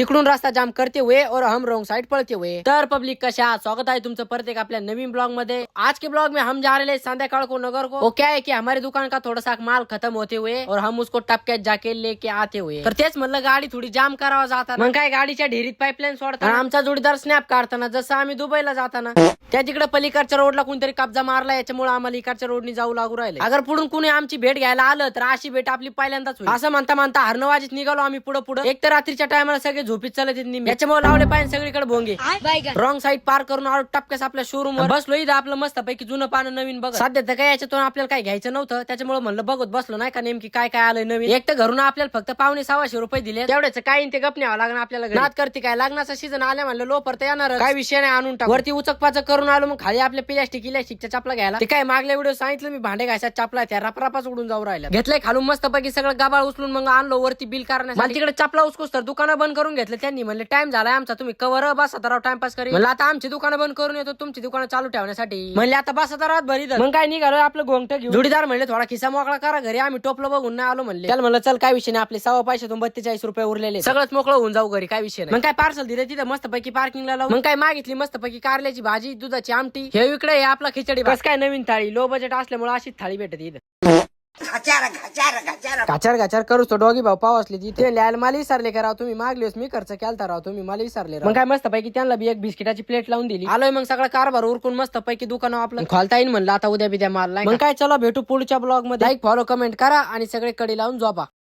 तिकडून रस्ता जाम करते हुए और हम रॉन्ग साइड पळते हुए। तर पब्लिक कशा स्वागत आहे तुमचं परत एक आपल्या नवीन ब्लॉग मध्ये। आज के ब्लॉग में हम जा रहे हैं संध्याकाळ को नगर को। वो क्या है कि हमारी दुकान का थोड़ा सा माल खत्म होते हुए और हम उसको टपक्यात जाके लेके आते हुए। तर तेच म्हणलं गाडी थोडी जाम करावा जाताना मग काय गाडीच्या ढेरीत पाईपलाईन सोडताना आमचा जोडीदार स्नॅप काढताना जसं आम्ही दुबईला जाताना त्या तिकडे पलीकडच्या रोडला कोणतरी कब्जा मारला, याच्यामुळे आम्हाला इकडच्या रोडनी जाऊ लागू राहिले। अगर पुढून कुणी आमची भेट घ्यायला आलं तर अशी भेट आपली पहिल्यांदाच होईल। असं म्हणता म्हणता हरणवाजीत निघालो आम्ही पुढे एक तर रात्रीच्या टायमाला सगळे झोपीत चालत याच्यामुळे लावले पाहिजे सगळीकडे भोंगे। रॉंग साईड पार करून आलो टपक्यास आपल्या शोरूम वर बसलो। इथं आपलं मस्त पैकी जुनं पानं नवीन बघ। सध्या तर काय याच्यातून आपल्याला काय घ्यायचं नव्हतं, त्याच्यामुळे म्हणलं बघत बसलो नाही का नेमकी काय काय आलंय नवीन। एक तर घरून आपल्याला फक्त 500-600 रुपये दिले, तेवढ्याच काय ते गप न्यावं लागणार आपल्याला। नाद करते काय लग्नाचा सीझन आल्या म्हणलं लोपर तर येणार, काय विषय नाही आणून टाक। वरती उचक पाचक करून आलो, मग खाली आपल्या प्लास्टिकच्या चपला घ्यायला। ते काय मागल्या व्हिडिओ सांगितलं मी भांडे घायच्या चपला त्या रपरापाच उडून जाऊ राहिल्या। घेतलंय खालून मस्त पैकी सगळं गाबाळ उचलून मग आणलो वरती बिल करण्यासाठी। तिकडे चपला उचकोस तर दुकानं बंद करून घेतलं त्यांनी। म्हणले टाइम झालाय आमचा, तुम्ही कवर बस आता टाइमपास करी। म्हणलं आता आमची दुकानं बंद करून येतो तुमची दुकानं चालू ठेवण्यासाठी। म्हणले आता बस आता रात भरी मग काय निघालो आपलं गोंगट घेऊन। जोडीदार म्हणले थोडा खिसा मोकळा करा घरी, आम्ही टोपलं बघून नाही आलो म्हणले। त्याला म्हणलं चल काय विषय नाही, आपले 1.25 पैशातून 42 रुपये उरलेले, सगळंच मोकळं होऊन जाऊ घरी, काय विषय नाही। मग काय पार्सल दिले तिथं मस्त पैकी पार्किंगला लावून। मग काय मागितली मस्त पैकी कारल्याची भाजी, दुधाची आमटी, हे इकडे हे आपला खिचडी बस काय नवीन थाळी। लो बजेट असल्यामुळे अशीच थाळी भेटत इथं। घाचार करूच तो डॉगी भाऊ पाव असले तिथे लिहायला मला विसरले का राव तुम्ही, मागलेस मी खर्च केलता राव तुम्ही मला विसरले। मग काय मस्त पैकी त्यांना बी एक बिस्किटाची प्लेट लावून दिली। आलोय मग सगळा कारभार उरकून मस्त पैकी दुकान आपलं खोलता येईल म्हणलं आता उद्या बिद्या मारला। मग काय चला भेटू पुढच्या ब्लॉग मध्ये। लाईक फॉलो कमेंट करा आणि सगळे कडे लावून झोपा।